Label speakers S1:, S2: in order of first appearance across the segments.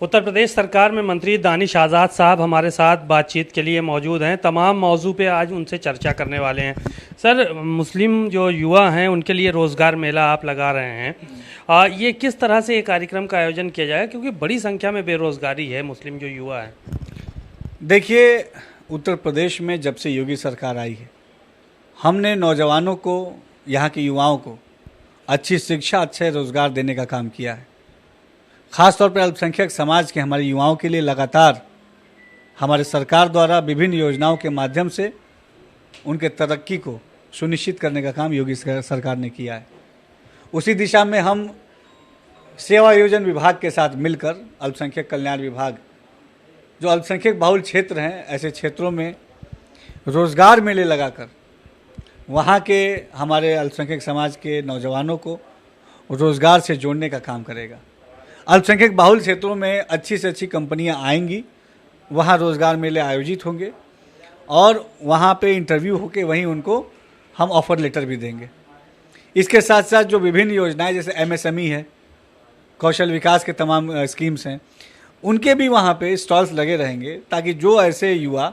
S1: उत्तर प्रदेश सरकार में मंत्री दानिश आज़ाद साहब हमारे साथ बातचीत के लिए मौजूद हैं। तमाम मौजू पे आज उनसे चर्चा करने वाले हैं। सर, मुस्लिम जो युवा हैं उनके लिए रोज़गार मेला आप लगा रहे हैं, ये किस तरह से ये कार्यक्रम का आयोजन किया जाएगा, क्योंकि बड़ी संख्या में बेरोज़गारी है मुस्लिम जो युवा हैं?
S2: देखिए, उत्तर प्रदेश में जब से योगी सरकार आई है, हमने नौजवानों को, यहाँ के युवाओं को अच्छी शिक्षा, अच्छे रोज़गार देने का काम किया है। ख़ास तौर पर अल्पसंख्यक समाज के हमारे युवाओं के लिए लगातार हमारे सरकार द्वारा विभिन्न योजनाओं के माध्यम से उनके तरक्की को सुनिश्चित करने का काम योगी सरकार ने किया है। उसी दिशा में हम सेवा योजन विभाग के साथ मिलकर अल्पसंख्यक कल्याण विभाग, जो अल्पसंख्यक बहुल क्षेत्र हैं, ऐसे क्षेत्रों में रोज़गार मेले लगाकर वहाँ के हमारे अल्पसंख्यक समाज के नौजवानों को रोज़गार से जोड़ने का काम करेगा। अल्पसंख्यक बहुल क्षेत्रों में अच्छी से अच्छी कंपनियां आएंगी, वहाँ रोज़गार मेले आयोजित होंगे और वहाँ पे इंटरव्यू होके वहीं उनको हम ऑफ़र लेटर भी देंगे। इसके साथ साथ जो विभिन्न योजनाएं जैसे MSME है, कौशल विकास के तमाम स्कीम्स हैं, उनके भी वहाँ पे स्टॉल्स लगे रहेंगे, ताकि जो ऐसे युवा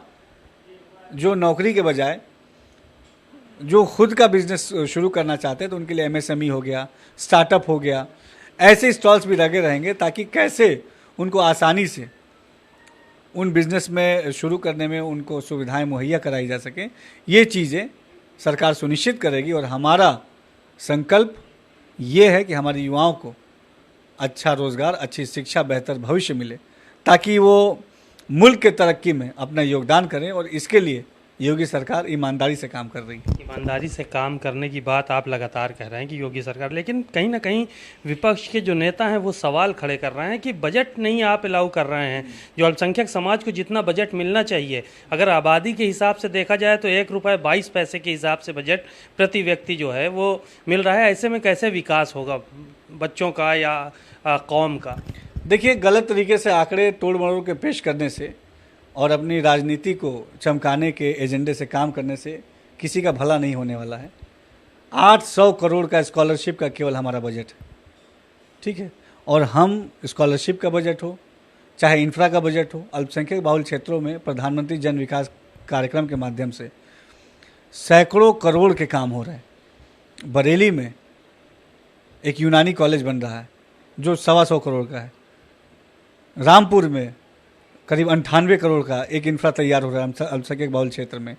S2: जो नौकरी के बजाय जो खुद का बिजनेस शुरू करना चाहते हैं, तो उनके लिए MSME हो गया, स्टार्टअप हो गया, ऐसे स्टॉल्स भी लगे रहेंगे, ताकि कैसे उनको आसानी से उन बिज़नेस में शुरू करने में उनको सुविधाएं मुहैया कराई जा सकें। ये चीज़ें सरकार सुनिश्चित करेगी और हमारा संकल्प ये है कि हमारे युवाओं को अच्छा रोज़गार, अच्छी शिक्षा, बेहतर भविष्य मिले, ताकि वो मुल्क के तरक्की में अपना योगदान करें। और इसके लिए योगी सरकार ईमानदारी से काम कर रही है।
S1: ईमानदारी से काम करने की बात आप लगातार कह रहे हैं कि योगी सरकार, लेकिन कहीं ना कहीं विपक्ष के जो नेता हैं वो सवाल खड़े कर रहे हैं कि बजट नहीं आप अलाउ कर रहे हैं। जो अल्पसंख्यक समाज को जितना बजट मिलना चाहिए, अगर आबादी के हिसाब से देखा जाए तो ₹1.22 के हिसाब से बजट प्रति व्यक्ति जो है वो मिल रहा है। ऐसे में कैसे विकास होगा बच्चों का या कौम का?
S2: देखिए, गलत तरीके से आंकड़े तोड़ मरोड़ के पेश करने से और अपनी राजनीति को चमकाने के एजेंडे से काम करने से किसी का भला नहीं होने वाला है। 800 करोड़ का स्कॉलरशिप का केवल हमारा बजट है, ठीक है। और हम स्कॉलरशिप का बजट हो, चाहे इंफ्रा का बजट हो, अल्पसंख्यक बहुल क्षेत्रों में प्रधानमंत्री जन विकास कार्यक्रम के माध्यम से सैकड़ों करोड़ के काम हो रहे हैं। बरेली में एक यूनानी कॉलेज बन रहा है जो 125 करोड़ का है। रामपुर में करीब 98 करोड़ का एक इंफ्रा तैयार हो रहा है अल्पसंख्यक बहुल क्षेत्र में।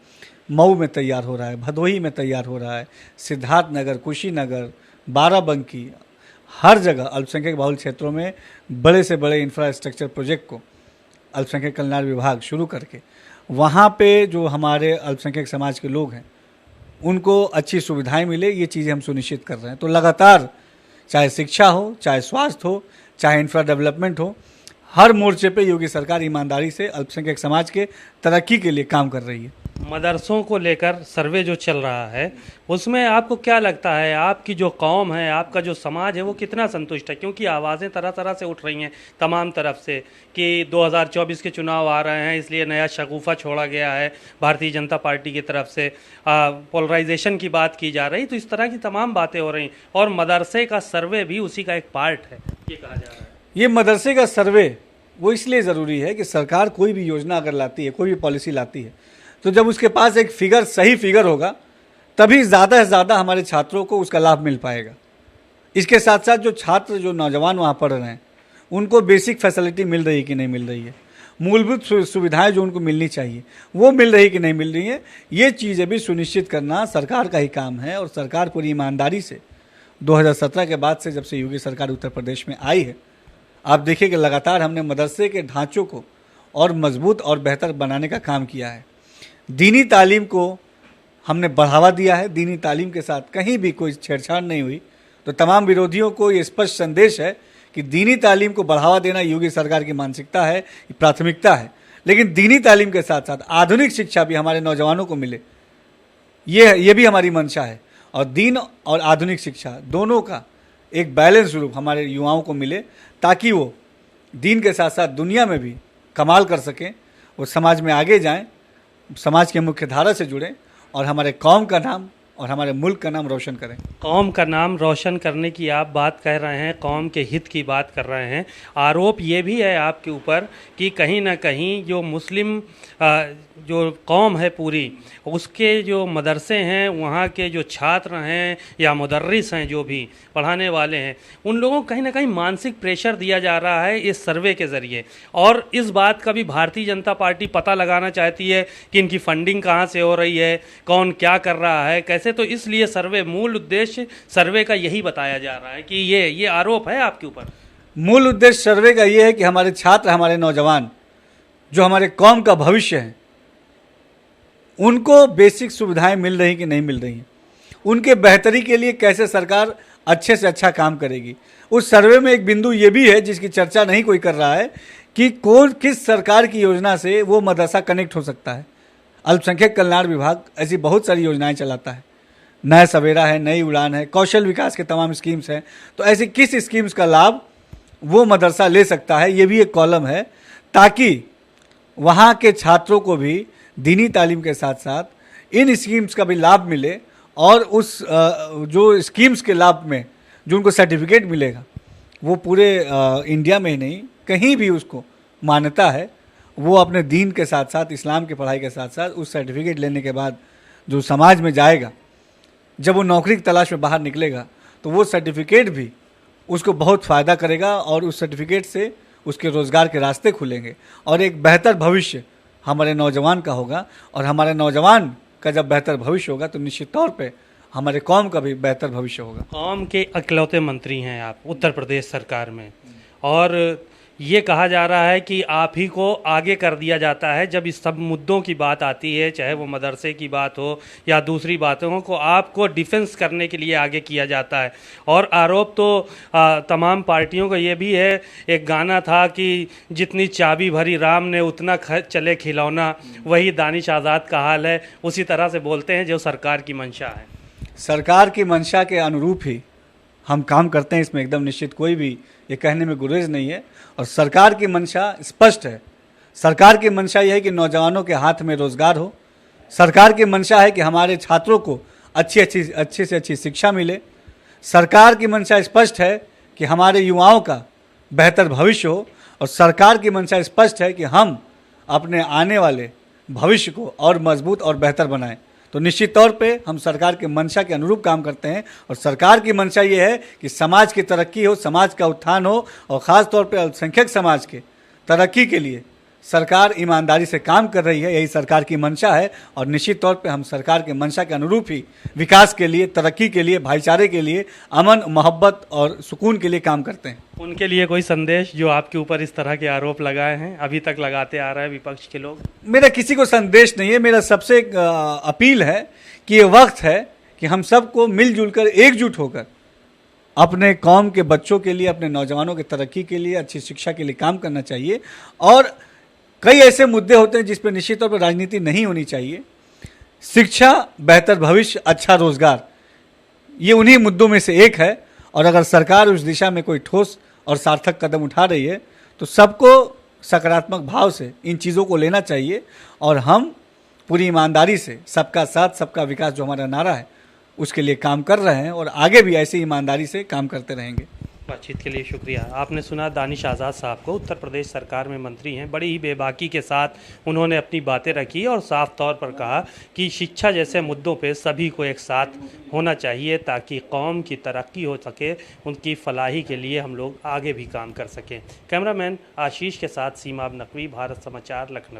S2: मऊ में तैयार हो रहा है, भदोही में तैयार हो रहा है, सिद्धार्थनगर, कुशीनगर, बाराबंकी, हर जगह अल्पसंख्यक बहुल क्षेत्रों में बड़े से बड़े इंफ्रास्ट्रक्चर प्रोजेक्ट को अल्पसंख्यक कल्याण विभाग शुरू करके वहाँ पे जो हमारे अल्पसंख्यक समाज के लोग हैं उनको अच्छी सुविधाएं मिले, ये चीज़ें हम सुनिश्चित कर रहे हैं। तो लगातार चाहे शिक्षा हो, चाहे स्वास्थ्य हो, चाहे इंफ्रा डेवलपमेंट हो, हर मोर्चे पे योगी सरकार ईमानदारी से अल्पसंख्यक समाज के तरक्की के लिए काम कर रही है।
S1: मदरसों को लेकर सर्वे जो चल रहा है उसमें आपको क्या लगता है, आपकी जो कौम है, आपका जो समाज है, वो कितना संतुष्ट है? क्योंकि आवाज़ें तरह तरह से उठ रही हैं तमाम तरफ से कि 2024 के चुनाव आ रहे हैं, इसलिए नया शगुफा छोड़ा गया है भारतीय जनता पार्टी की तरफ से, पोलराइजेशन की बात की जा रही, तो इस तरह की तमाम बातें हो रही। और मदरसे का सर्वे भी उसी का एक पार्ट है, ये कहा जा रहा है।
S2: ये मदरसे का सर्वे वो इसलिए ज़रूरी है कि सरकार कोई भी योजना अगर लाती है, कोई भी पॉलिसी लाती है, तो जब उसके पास एक फिगर, सही फिगर होगा, तभी ज़्यादा से ज़्यादा हमारे छात्रों को उसका लाभ मिल पाएगा। इसके साथ साथ जो छात्र, जो नौजवान वहाँ पढ़ रहे हैं, उनको बेसिक फैसिलिटी मिल रही है कि नहीं मिल रही है, मूलभूत सुविधाएं जो उनको मिलनी चाहिए वो मिल रही कि नहीं मिल रही है, ये चीज़ें भी सुनिश्चित करना सरकार का ही काम है। और सरकार पूरी ईमानदारी से 2017 के बाद से, जब से योगी सरकार उत्तर प्रदेश में आई है, आप देखिए कि लगातार हमने मदरसे के ढांचों को और मजबूत और बेहतर बनाने का काम किया है। दीनी तालीम को हमने बढ़ावा दिया है। दीनी तालीम के साथ कहीं भी कोई छेड़छाड़ नहीं हुई। तो तमाम विरोधियों को ये स्पष्ट संदेश है कि दीनी तालीम को बढ़ावा देना योगी सरकार की मानसिकता है, प्राथमिकता है। लेकिन दीनी तालीम के साथ साथ आधुनिक शिक्षा भी हमारे नौजवानों को मिले, ये भी हमारी मंशा है। और दीन और आधुनिक शिक्षा दोनों का एक बैलेंस रूप हमारे युवाओं को मिले, ताकि वो दीन के साथ साथ दुनिया में भी कमाल कर सकें, वो समाज में आगे जाएं, समाज के मुख्य धारा से जुड़ें और हमारे कौम का नाम और हमारे मुल्क का नाम रोशन करें।
S1: कौम का नाम रोशन करने की आप बात कह रहे हैं, कौम के हित की बात कर रहे हैं। आरोप ये भी है आपके ऊपर कि कहीं ना कहीं जो मुस्लिम जो कौम है पूरी, उसके जो मदरसे हैं, वहाँ के जो छात्र हैं या मुदर्रिस हैं, जो भी पढ़ाने वाले हैं, उन लोगों को कहीं ना कहीं मानसिक प्रेशर दिया जा रहा है इस सर्वे के ज़रिए। और इस बात का भी भारतीय जनता पार्टी पता लगाना चाहती है कि इनकी फंडिंग कहाँ से हो रही है, कौन क्या कर रहा है, कैसे। तो इसलिए सर्वे, मूल उद्देश्य सर्वे का यही बताया जा रहा है कि ये आरोप है आपके ऊपर।
S2: मूल उद्देश्य सर्वे का ये है कि हमारे छात्र, हमारे नौजवान, जो हमारे कौम का भविष्य है, उनको बेसिक सुविधाएं मिल रही कि नहीं मिल रही हैं, उनके बेहतरी के लिए कैसे सरकार अच्छे से अच्छा काम करेगी। उस सर्वे में एक बिंदु ये भी है जिसकी चर्चा नहीं कोई कर रहा है कि किस सरकार की योजना से वो मदरसा कनेक्ट हो सकता है। अल्पसंख्यक कल्याण विभाग ऐसी बहुत सारी योजनाएं चलाता है, नया सवेरा है, नई उड़ान है, कौशल विकास के तमाम स्कीम्स हैं। तो ऐसी किस स्कीम्स का लाभ वो मदरसा ले सकता है, ये भी एक कॉलम है, ताकि वहाँ के छात्रों को भी दीनी तालीम के साथ साथ इन स्कीम्स का भी लाभ मिले। और उस जो स्कीम्स के लाभ में जो उनको सर्टिफिकेट मिलेगा, वो पूरे इंडिया में ही नहीं, कहीं भी उसको मान्यता है, वो अपने दीन के साथ साथ, इस्लाम की पढ़ाई के साथ साथ उस सर्टिफिकेट लेने के बाद जो समाज में जाएगा, जब वो नौकरी की तलाश में बाहर निकलेगा, तो वो सर्टिफिकेट भी उसको बहुत फ़ायदा करेगा और उस सर्टिफिकेट से उसके रोज़गार के रास्ते खुलेंगे और एक बेहतर भविष्य हमारे नौजवान का होगा। और हमारे नौजवान का जब बेहतर भविष्य होगा तो निश्चित तौर पे हमारे कौम का भी बेहतर भविष्य होगा।
S1: कौम के इकलौते मंत्री हैं आप उत्तर प्रदेश सरकार में, और ये कहा जा रहा है कि आप ही को आगे कर दिया जाता है जब इस सब मुद्दों की बात आती है, चाहे वो मदरसे की बात हो या दूसरी बातों को, आपको डिफेंस करने के लिए आगे किया जाता है। और आरोप तो तमाम पार्टियों का ये भी है, एक गाना था कि जितनी चाबी भरी राम ने उतना चले खिलौना, वही दानिश आज़ाद का हाल है। उसी तरह से बोलते हैं जो सरकार की मंशा है।
S2: सरकार की मंशा के अनुरूप ही हम काम करते हैं, इसमें एकदम निश्चित कोई भी ये कहने में गुरेज नहीं है। और सरकार की मंशा स्पष्ट है। सरकार की मंशा यह है कि नौजवानों के हाथ में रोजगार हो। सरकार की मंशा है कि हमारे छात्रों को अच्छी से अच्छी शिक्षा मिले। सरकार की मंशा स्पष्ट है कि हमारे युवाओं का बेहतर भविष्य हो। और सरकार की मंशा स्पष्ट है कि हम अपने आने वाले भविष्य को और मजबूत और बेहतर बनाएं। तो निश्चित तौर पे हम सरकार के मंशा के अनुरूप काम करते हैं। और सरकार की मंशा ये है कि समाज की तरक्की हो, समाज का उत्थान हो, और ख़ास तौर पे अल्पसंख्यक समाज के तरक्की के लिए सरकार ईमानदारी से काम कर रही है। यही सरकार की मंशा है। और निश्चित तौर पे हम सरकार के मंशा के अनुरूप ही विकास के लिए, तरक्की के लिए, भाईचारे के लिए, अमन, मोहब्बत और सुकून के लिए काम करते हैं।
S1: उनके लिए कोई संदेश जो आपके ऊपर इस तरह के आरोप लगाए हैं, अभी तक लगाते आ रहे हैं विपक्ष के लोग?
S2: मेरा किसी को संदेश नहीं है। मेरा सबसे एक अपील है कि ये वक्त है कि हम सबको मिलजुल कर, एकजुट होकर अपने कौम के बच्चों के लिए, अपने नौजवानों की तरक्की के लिए, अच्छी शिक्षा के लिए काम करना चाहिए। और कई ऐसे मुद्दे होते हैं जिस पर निश्चित तौर पर राजनीति नहीं होनी चाहिए। शिक्षा, बेहतर भविष्य, अच्छा रोजगार, ये उन्हीं मुद्दों में से एक है। और अगर सरकार उस दिशा में कोई ठोस और सार्थक कदम उठा रही है तो सबको सकारात्मक भाव से इन चीज़ों को लेना चाहिए। और हम पूरी ईमानदारी से सबका साथ सबका विकास जो हमारा नारा है उसके लिए काम कर रहे हैं और आगे भी ऐसी ईमानदारी से काम करते रहेंगे।
S1: बातचीत के लिए शुक्रिया। आपने सुना दानिश आज़ाद साहब को, उत्तर प्रदेश सरकार में मंत्री हैं। बड़ी ही बेबाकी के साथ उन्होंने अपनी बातें रखी और साफ तौर पर कहा कि शिक्षा जैसे मुद्दों पे सभी को एक साथ होना चाहिए ताकि कौम की तरक्की हो सके, उनकी फलाही के लिए हम लोग आगे भी काम कर सकें। कैमरामैन आशीष के साथ सीमाब नकवी, भारत समाचार, लखनऊ।